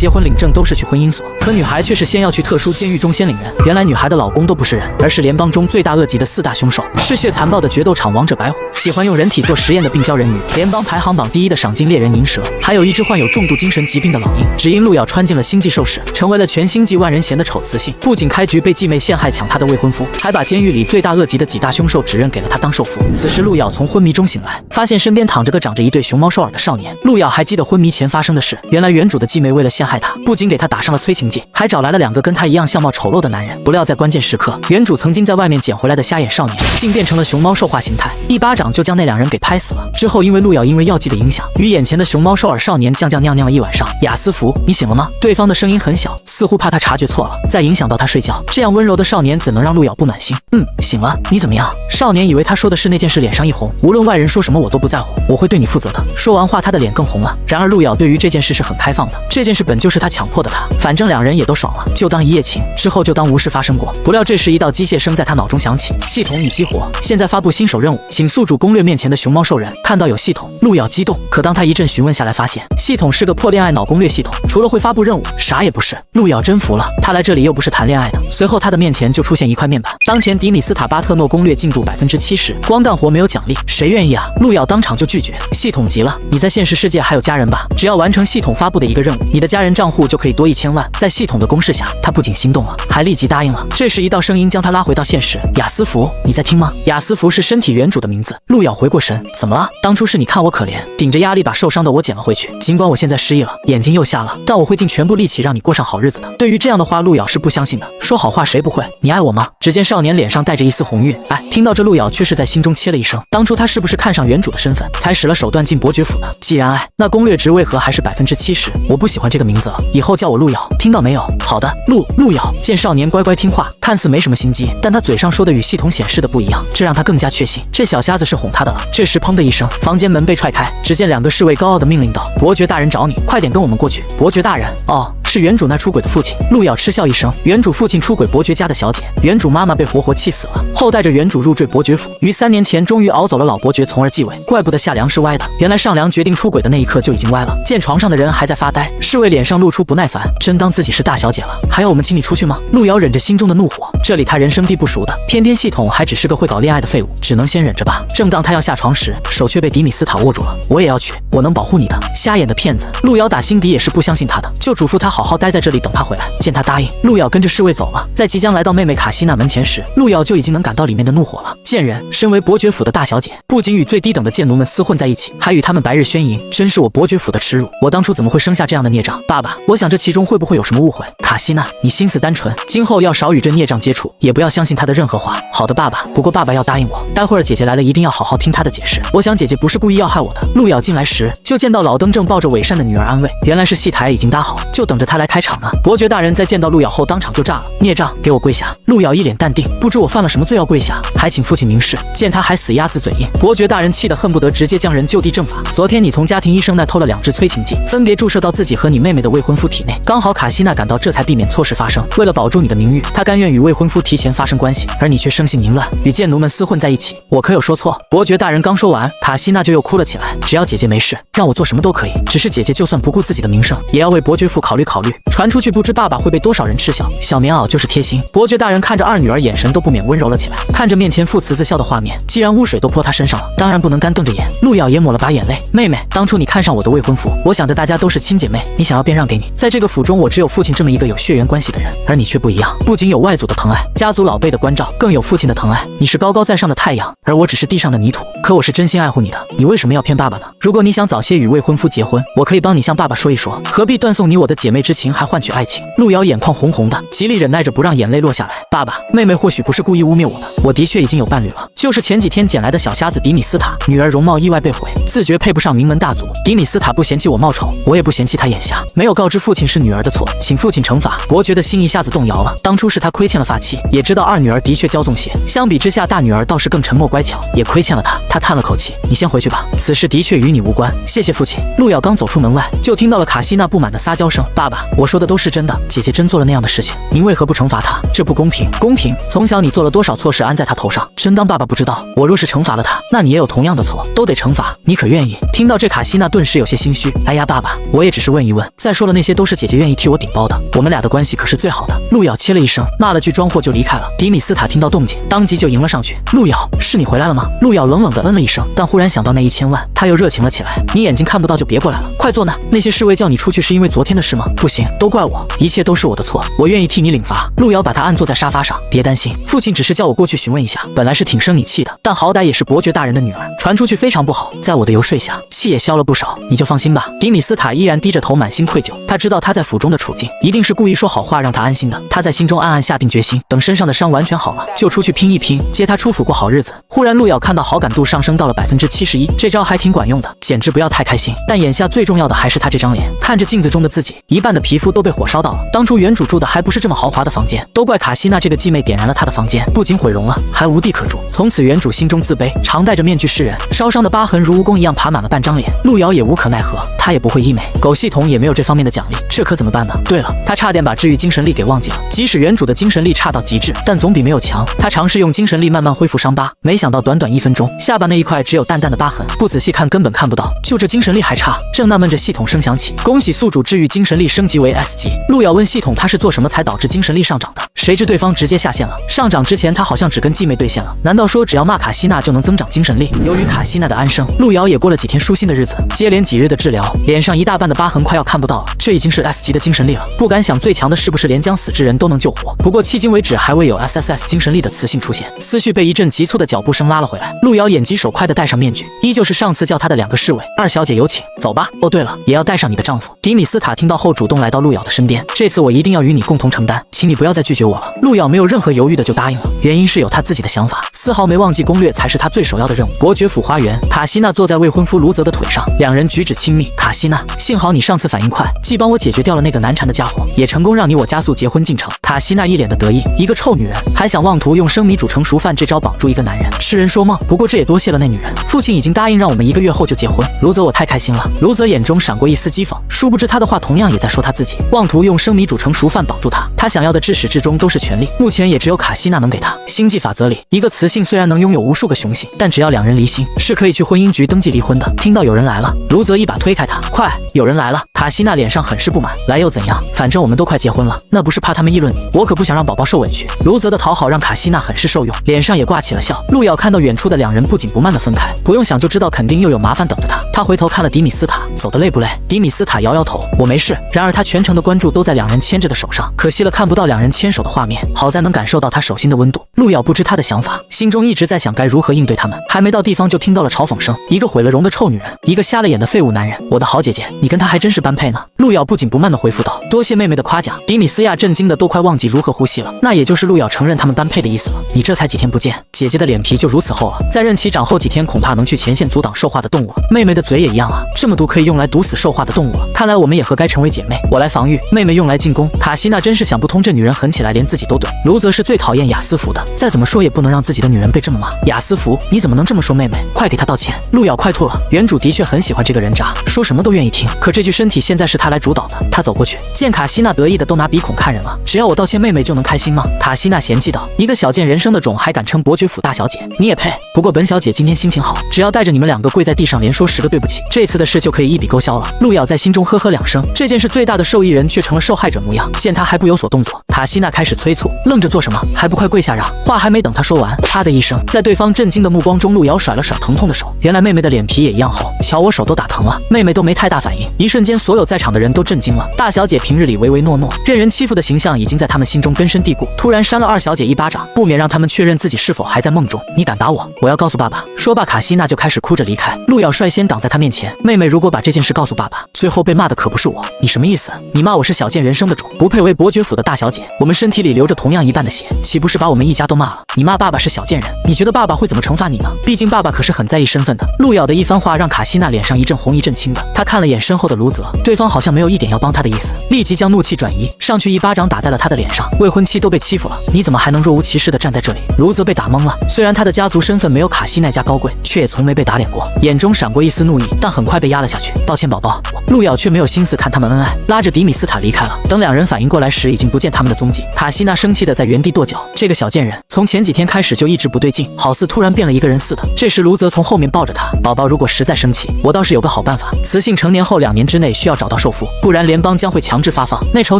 结婚领证都是去婚姻所，可女孩却是先要去特殊监狱中先领人。原来女孩的老公都不是人，而是联邦中罪大恶极的4大凶手，嗜血残暴的决斗场王者白虎，喜欢用人体做实验的病娇人鱼，联邦排行榜第1的赏金猎人银蛇，还有一只患有重度精神疾病的老鹰。只因路遥穿进了星际兽氏，成为了全星际万人嫌的丑雌性，不仅开局被继妹陷害抢他的未婚夫，还把监狱里罪大恶极的几大凶手指认给了他当受父。此时路遥从昏迷中醒来，发现身边躺着个长着一对熊猫兽耳的少年。路遥还记得昏迷前发生的事，原来原主的继妹为了陷害他，不仅给他打上了催情剂，还找来了2个跟他一样相貌丑陋的男人。不料在关键时刻，原主曾经在外面捡回来的瞎眼少年竟变成了熊猫兽化形态，一巴掌就将那2人给拍死了。之后因为路遥因为药剂的影响，与眼前的熊猫兽耳少年酱酿了一晚上。雅斯福，你醒了吗？对方的声音很小，似乎怕他察觉错了，再影响到他睡觉。这样温柔的少年怎能让路遥不暖心？醒了，你怎么样？少年以为他说的是那件事，脸上一红，无论外人说什么我都不在乎，我会对你负责的。说完话，他的脸更红了。然而路遥对于这件事是很开放的，这件事本就是他强迫的他，反正2人也都爽了，就当一夜情，之后就当无事发生过。不料这时一道机械声在他脑中响起，系统已激活，现在发布新手任务，请宿主攻略面前的熊猫兽人。看到有系统，路遥激动，可当他一阵询问下来，发现系统是个破恋爱脑攻略系统，除了会发布任务，啥也不是。路遥真服了，他来这里又不是谈恋爱的。随后他的面前就出现一块面板，当前迪米斯塔巴特诺攻略进度70%，光干活没有奖励，谁愿意啊？路遥当场就拒绝。系统急了，你在现实世界还有家人吧？只要完成系统发布的一个任务，你的家人账户就可以多1000万。在系统的攻势下，他不仅心动了，还立即答应了。这时一道声音将他拉回到现实，雅斯福，你在听吗？雅斯福是身体原主的名字。路遥回过神，怎么了？当初是你看我可怜，顶着压力把受伤的我捡了回去，尽管我现在失忆了，眼睛又瞎了，但我会尽全部力气让你过上好日子的。对于这样的话，路遥是不相信的。说好话谁不会？你爱我吗？只见少年脸上带着一丝红晕。听到这，路遥却是在心中切了一声，当初他是不是看上原主的身份，才使了手段进伯爵府的？既然爱，那攻略值为何还是70%？我不喜欢这个名字了，以后叫我路遥，听到没有？好的，路遥。见少年乖乖听话，看似没什么心机，但他嘴上说的与系统显示的不一样，这让他更加确信这小瞎子是哄他的了。这时砰的一声，房间门被踹开，只见2个侍卫高傲的命令道：伯爵大人找你，快点跟我们过去。伯爵大人，哦，是原主那出轨的父亲。路遥嗤笑一声，原主父亲出轨伯爵家的小姐，原主妈妈被活活气死了，后带着原主入赘伯爵府，于3年前终于熬走了老伯爵，从而继位。怪不得下梁是歪的，原来上梁决定出轨的那一刻就已经歪了。见床上的人还在发呆，侍卫脸上露出不耐烦，真当自己是大小姐了，还要我们请你出去吗？路遥忍着心中的怒火，这里他人生地不熟的，偏偏系统还只是个会搞恋爱的废物，只能先忍着吧。正当他要下床时，手却被迪米斯塔握住了。我也要去，我能保护你的。瞎眼的骗子！路遥打心底也是不相信他的，就嘱咐他好好待在这里等他回来。见他答应，路遥跟着侍卫走了。在即将来到妹妹卡西娜门前时，路遥就已经能感到里面的怒火了。贱人，身为伯爵府的大小姐，不仅与最低等的贱奴们厮混在一起，还与他们白日宣淫，真是我伯爵府的耻辱。我当初怎么会生下这样的孽障？爸爸，我想这其中会不会有什么误会？卡西娜，你心思单纯，今后要少与这孽障接触，也不要相信他的任何话。好的，爸爸。不过爸爸要答应我，待会儿姐姐来了一定要好好听她的解释。我想姐姐不是故意要害我的。路遥进来时，就见到老登正抱着伪善的女儿安慰，原来是戏台已经搭好，就等着他来开场呢。伯爵大人在见到路遥后当场就炸了，孽障，给我跪下！路遥一脸淡定，不知我犯了什么罪要跪下，还请父亲明示。见他还死鸭子嘴硬，伯爵大人气得恨不得直接将人就地正法。昨天你从家庭医生那偷了2支催情剂，分别注射到自己和你妹妹的未婚夫体内，刚好卡西娜赶到，这才避免错事发生。为了保住你的名誉，她甘愿与未婚夫提前发生关系，而你却生性淫乱，与贱奴们厮混在一起，我可有说错？伯爵大人刚说完，卡西娜就又哭了起来。只要姐姐没事，让我做什么都可以，只是姐姐就算不顾自己的名声，也要为伯爵府考虑考虑，传出去不知爸爸会被多少人嗤笑。小棉袄就是贴心。伯爵大人看着二女儿，眼神都不免温柔了起来。看着面前父慈子孝的画面，既然污水都泼他身上了，当然不能干瞪着眼。路遥也抹了把眼泪，妹妹，当初你看上我的未婚夫，我想着大家都是亲姐妹，你想要便让给你。在这个府中，我只有父亲这么一个有血缘关系的人，而你却不一样，不仅有外祖的疼爱，家族老辈的关照，更有父亲的疼爱。你是高高在上的太阳，而我只是地上的泥土。可我是真心爱护你的，你为什么要骗爸爸呢？如果你想早些与未婚夫结婚，我可以帮你向爸爸说一说，何必断送你我的姐妹之情，还换取爱情？路遥眼眶红红的，极力忍耐着不让眼泪落下来。爸爸，妹妹或许不是故意污蔑我的，我的确已经有伴侣了，就是前几天捡来的小瞎子迪米斯塔。女儿容貌意外被毁，自觉配不上名门大族。迪米斯塔不嫌弃我貌丑，我也不嫌弃他眼瞎，没有告知父亲是女儿的错，请父亲惩罚。伯爵的心一下子动摇了，当初是他亏欠了发妻，也知道二女儿的确骄纵些，相比之下大女儿倒是更沉默乖巧，也亏欠了他。他叹了口气，你先回去吧，此事的确与你无关，谢谢父亲。路遥刚走出门外，就听到了卡西娜不满的撒娇声，爸爸。爸，我说的都是真的，姐姐真做了那样的事情，您为何不惩罚她？这不公平！公平？从小你做了多少错事安在她头上，真当爸爸不知道？我若是惩罚了她，那你也有同样的错，都得惩罚，你可愿意？听到这，卡西娜顿时有些心虚。哎呀，爸爸，我也只是问一问，再说了那些都是姐姐愿意替我顶包的，我们俩的关系可是最好的。路遥切了一声，骂了句装货就离开了。迪米斯塔听到动静，当即就迎了上去。路遥，是你回来了吗？路遥冷冷地嗯了一声，但忽然想到那1000万，他又热情了起来。你眼睛看不到就别过来了，快坐那。那些侍卫叫你出去是因为昨天的事吗？不行，都怪我，一切都是我的错，我愿意替你领罚。路遥把他按坐在沙发上，别担心，父亲只是叫我过去询问一下，本来是挺生你气的，但好歹也是伯爵大人的女儿，传出去非常不好，在我的游说下，气也消了不少，你就放心吧。迪米斯塔依然低着头，满心愧疚，他知道他在府中的处境，一定是故意说好话让他安心的。他在心中暗暗下定决心，等身上的伤完全好了，就出去拼一拼，接他出府过好日子。忽然路遥看到好感度上升到了71%，这招还挺管用的，简直不要太开心。但眼下最重要的还是他这张脸，看着镜子中的自己，一半的皮肤都被火烧到了。当初原主住的还不是这么豪华的房间，都怪卡西娜这个继妹点燃了他的房间，不仅毁容了，还无地可住。从此原主心中自卑，常戴着面具示人，烧伤的疤痕如蜈蚣一样爬满了半张脸。路遥也无可奈何，他也不会医美，狗系统也没有这方面的奖励，这可怎么办呢？对了，他差点把治愈精神力给忘记了。即使原主的精神力差到极致，但总比没有强。他尝试用精神力慢慢恢复伤疤，没想到短短1分钟，下巴那一块只有淡淡的疤痕，不仔细看根本看不到。就这精神力还差，正纳闷着，系统声响起，恭喜宿主治愈精神力升级为 S 级。路遥问系统他是做什么才导致精神力上涨的，谁知对方直接下线了。上涨之前他好像只跟继妹兑现了，难道说只要骂卡西娜就能增长精神力？由于卡西娜的安生，路遥也过了几天舒心的日子，接连几日的治疗，脸上一大半的疤痕快要看不到了，这已经是 S 级的精神力了。不敢想最强的是不是连将死之人都能救活？不过迄今为止还未有 SSS 精神力的雌性出现。思绪被一阵急促的脚步声拉了回来，路遥眼疾手快地戴上面具，依旧是上次叫他的2个侍卫。2小姐有请，走吧。哦对了，也要带上你的丈夫。迪米斯塔听到后主动来到路遥的身边，这次我一定要与你共同承担，请你不要再拒绝我了。路遥没有任何犹豫的就答应了，原因是有他自己的想法，丝毫没忘记攻略才是他最首要的任务。伯爵府花园，卡西娜坐在未婚夫卢泽的腿上，两人举止亲密。卡西娜，幸好你上次反应快，既帮我解决掉了那个难缠的家伙，也成功让你我加速结婚进程。卡西娜一脸的得意，一个臭女人还想妄图用生米煮成熟饭这招绑住一个男人，痴人说梦。不过这也多谢了那女人，父亲已经答应让我们1个月后就结婚。卢泽，我太开心了。卢泽眼中闪过一丝讥讽，殊不知他的话同样也在说他自己，妄图用生米煮成熟饭绑住他。他想要的至始至终都是权力，目前也只有卡西娜能给他。星际法则里，一个雌性虽然能拥有无数个雄性，但只要2人离心，是可以去婚姻局登记离婚的。听到有人来了，卢泽一把推开他，快，有人来了。卡西娜脸上很是不满，来又怎样？反正我们都快结婚了，那不是怕他们议论你，我可不想让宝宝受委屈。卢泽的讨好让卡西娜很是受用，脸上也挂起了笑。路遥看到远处的2人不紧不慢的分开，不用想就知道肯定又有麻烦等着他。他回头看了迪米斯塔，走得累不累？迪米斯塔摇摇头，我没事。然而他全程的关注都在2人牵着的手上，可惜了看不到2人牵手的画面，好在能感受到他手心的温度。路遥不知他的想法，心中一直在想该如何应对他们，还没到地方就听到了嘲讽声，一个毁了容的臭女人，一个瞎了眼的废物男人。我的好姐姐，你跟他还真是般配呢。路遥不紧不慢地回复道，多谢妹妹的夸奖。迪米斯亚震惊的都快忘记如何呼吸了，那也就是路遥承认他们般配的意思了。你这才几天不见，姐姐的脸皮就如此厚了，再任其长厚几天，恐怕能去前线阻挡兽化的动物了。妹妹的嘴也一样啊，这么毒可以用来毒死兽化的动物了。看来我们也和该成为姐妹，我来防御，妹妹用来进攻。卡西娜真是想不通，这女人狠起来连自己都怼。卢泽是最讨厌雅斯福的，再怎么说也不能让自己的女人被这么骂。雅斯福，你怎么能这么说妹妹？快给她道歉。路遥快吐了，原主的确很喜欢这个人渣，说什么都愿意听，可这具身体现在是他来主导的。他走过去，见卡西娜得意的都拿鼻孔看人了，只要我道歉妹妹就能开心吗？卡西娜嫌弃道，一个小见人生的种还敢称伯爵府大小姐，你也配？不过本小姐今天心情好，只要带着你们2个跪在地上连说10个对不起，这次的事就可以一笔勾销了。路遥在心中呵呵2声，这件事最大的受益人却成了受害者模样。见他还不有所动作，卡西娜开始催促，愣着做什么？还不快跪下让！话还没等他说完，啪的一声，在对方震惊的目光中，路遥甩了甩疼痛的手。原来妹妹的脸皮也一样厚，瞧我手都打疼了。妹妹都没太大反应，一瞬间所有在场的人都震惊了。大小姐平日里唯唯诺诺、任人欺负的形象已经在他们心中根深蒂固，突然扇了2小姐一巴掌，不免让他们确认自己是否还在梦中。你敢打我，我要告诉爸爸。说罢，卡西娜就开始哭着离开。路遥率先挡在她面前，妹妹如果把这件事告诉爸爸，最后被骂的可不是我。你什么意思？你骂我是小见人生的种，不配为伯爵府的大小姐。我们身体里流着同样一半的血，岂不是把我们一家都骂了？你骂爸爸是小贱人，你觉得爸爸会怎么惩罚你呢？毕竟爸爸可是很在意身份的。路遥的一番话让卡西娜脸上一阵红一阵青的，她看了眼身后的卢泽，对方好像没有一点要帮她的意思，立即将怒气转移，上去一巴掌打在了他的脸上。未婚妻都被欺负了，你怎么还能若无其事地站在这里？卢泽被打懵了，虽然他的家族身份没有卡西奈家高贵，却也从没被打脸过，眼中闪过一丝怒意，但很快被压了下去。抱歉宝宝，路遥却没有心思看他们恩爱，拉着迪米斯塔离开了。等两人反应过来时，已经不见他们的踪迹。卡西娜生气的在原地跺脚，这个小贱人从前几天开始就一直不对劲，好似突然变了一个人似的。这时卢泽从后面抱着他，宝宝如果实在生气，我倒是有个好办法，雌性成年后2年之内需要找到受妇，不然联邦将会强制发放。那丑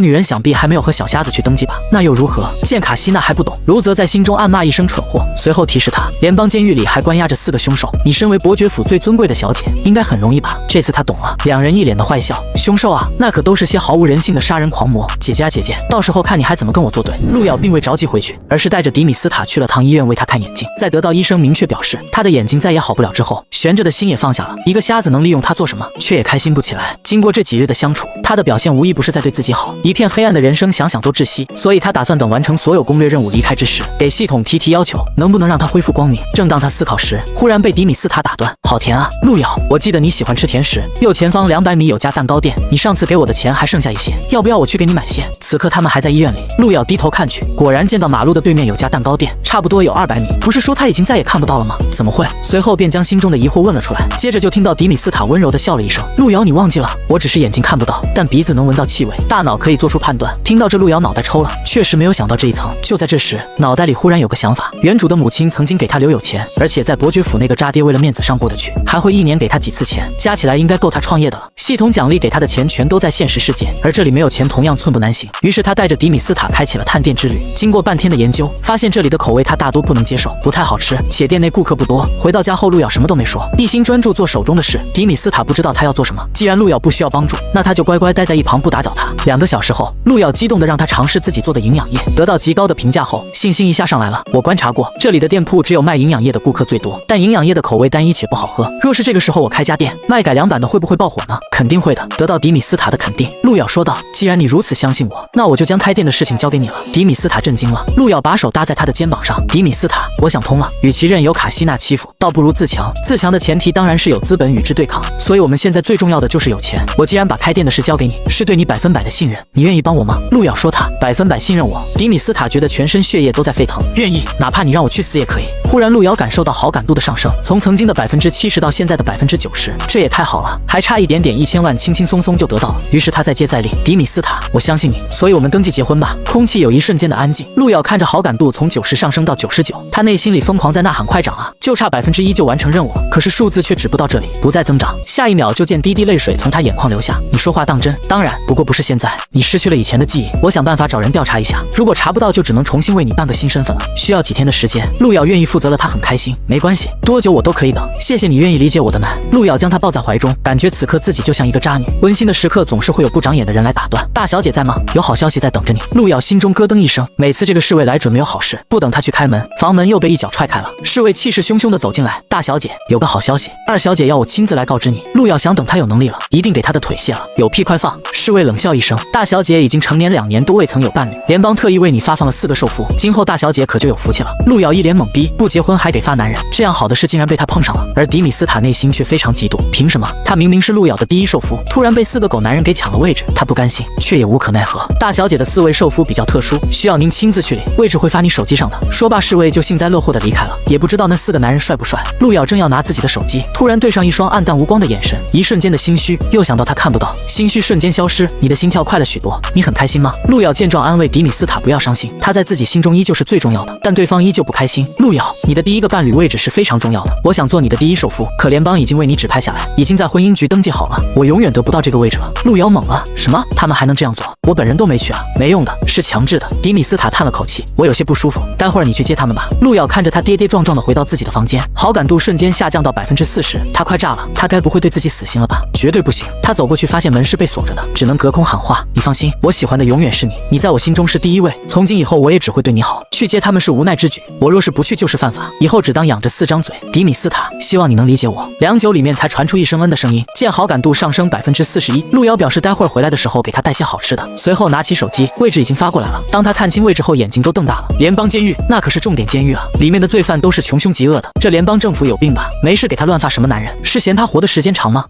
女人想必还没有和小瞎子去登记吧？那又如何？见卡西娜还不懂，卢泽在心中暗骂一声蠢货，随后提示他，联邦监狱里还关押着4个凶手，你身为伯爵府最尊贵的小姐，应该很容易吧？这次他懂了，两人一脸的坏笑。凶手啊，那可都是些毫无人性的杀人狂魔。姐姐啊姐姐，到时候看你还怎么跟我作对。路遥并未着急回去，而是带着迪米斯塔去了趟医院为他看眼睛。在得到医生明确表示他的眼睛再也好不了之后，悬着的心也放下了。一个瞎子能利用他做什么，却也开心不起来。经过这几日的相处，他的表现无一不是在对自己好。一片黑暗的人生想想都窒息，所以他打算等完成所有攻略任务离开之时，给系统提要求，能不能让他恢复光明。正当他思考时，忽然被迪米斯塔打断。好甜啊，路遥，我记得你喜欢吃甜食，右前方200米有家蛋糕店，你上次给我的钱还剩下一些，要不要我去给你买些？此刻他们还在医院里，路遥低头看去，果然见到马路的对面有家蛋糕店，差不多有200米。不是说他已经再也看不到了吗？怎么会？随后便将心中的疑惑问了出来，接着就听到迪米斯塔温柔地笑了一声，路遥，你忘记了，我只是眼睛看不到，但鼻子能闻到气味，大脑可以做出判断。听到这，路遥脑袋抽了，确实没有想到这一层。就在这时，脑袋里忽然有个想法，原主的母亲曾经给他留有钱，而且在伯爵府那个渣爹为了面子上过得去，还会1年给他几次钱，加起来应该够他创业的了。系统奖励给他的钱全都在现实世界，而这里没有钱同样寸步难行。于是他带着迪米斯塔开启了探店之旅。经过半天的研究，发现这里的口味他大多不能接受，不太好吃，且店内顾客不多。回到家后，路遥什么都没说，一心专注做手中的事。迪米斯塔不知道他要做什么，既然路遥不需要帮助，那他就乖乖待在一旁不打搅他。2个小时后，路遥激动地让他尝试自己做的营养液，得到极高的评价后，信心一下上来了。我观察过，这里的店铺只有卖营养液的顾客最多，但营养液的口味单一且不好喝。若是这个时候我开家店，卖改良版的会不会爆火呢？肯定会的。得到迪米斯塔的肯定，路遥说道，既然你如此相信我，那我就将开店的事情交给你了。迪米斯塔震惊了，路遥把手搭在他的肩膀上，迪米斯塔，我想通了，与其任由卡西娜欺负，倒不如自强。自强的前提当然是有资本与之对抗，所以我们现在最重要的就是有钱。我既然把开店的事交给你，是对你100%的信任，你愿意帮我吗？路遥说他100%信任我。迪米斯塔觉得全身血液都在沸腾，愿意，哪怕你让我去死也可以。忽然路遥感受到好感度的上升，从曾经的70%到现在的90%，这也太好了，还差一点点1000万，轻轻松松就得到了。于是他再接再厉，迪米斯塔，我相信你，所以我们登记结婚吧。空气有一瞬间的安静，路遥看着好感度从90上升到99，他内心里疯狂在呐喊，快涨啊，就差1%就完成任务了。可是数字却止不到这里，不再增长，下一秒就见滴滴泪水从他眼眶流下。你说话当真？当然，不过不是现在，你失去了以前的记忆，我想办法找人调查一下，如果查不到就只能重新为你办个新身份了，需要几天的时间。路遥愿意负责了，他很开心。没关系，多久我都可以等，谢谢你愿意理解我的难。路遥将他抱在怀中，感觉此刻自己就像一个渣女。温馨的时刻总是会有不长眼的人来打断。大小姐在吗？有好消息在等着你。路遥心中咯噔一声，每次这个侍卫来准没有好事。不等他去开门，房门又被一脚踹开了。侍卫气势汹汹地走进来，大小姐，有个好消息，二小姐要我亲自来告知你。路遥想等他有能力了，一定给他的腿卸了。有屁快放！侍卫冷笑一声，大小姐已经成年2年都未曾有伴侣，联邦特意为你发放了4个受妇，今后大小姐可就有福气了。路遥一脸懵逼，不结婚还给发男人，这样好的事竟然被他碰上了。而迪米斯塔内心却非常嫉妒，凭什么？他明明是路遥的第一受夫，突然被4个狗男人给抢了位置，他不甘心，却也无可奈何。大小姐的4位受夫比较特殊，需要您亲自去领，位置会发你手机上的。说罢，侍卫就幸灾乐祸地离开了。也不知道那4个男人帅不帅。路遥正要拿自己的手机，突然对上一双暗淡无光的眼神，一瞬间的心虚，又想到他看不到，心虚瞬间消失。你的心跳快了许多，你很开心吗？路遥见状安慰迪米斯塔不要伤心，他在自己心中依旧是最重要的，但对方依旧不开心。路遥，你的第一个伴侣位置是非常重要的，我想做你的第一受夫，可联邦已经为你指派下来，已经在婚姻局登记好了，我永远得不到这个位置了。路遥懵了，什么？他们还能这样做？我本人都没去啊，没用的，是强制的。迪米斯塔叹了口气，我有些不舒服，待会儿你去接他们吧。路遥看着他跌跌撞撞地回到自己的房间，好感度瞬间下降到40%，他快炸了，他该不会对自己死心了吧？绝对不行！他走过去发现门是被锁着的，只能隔空喊话，你放心，我喜欢的永远是你，你在我心中是第一位，从今以后我也只会对你好。去接他们是无奈之举，我若是不去就是犯法，以后只当养着4张嘴。迪米斯塔，希望你能理解我。良久里面才传出一声嗯的声音，见好感度上升41%，路遥表示待会儿回来的时候给他带些好吃的，随后拿起手机，位置已经发过来了。当他看清位置后，眼睛都瞪大了。联邦监狱那可是重点监狱啊，里面的罪犯都是穷凶极恶的，这联邦政府有病吧？没事给他乱发什么男人？是嫌他活的时间长吗？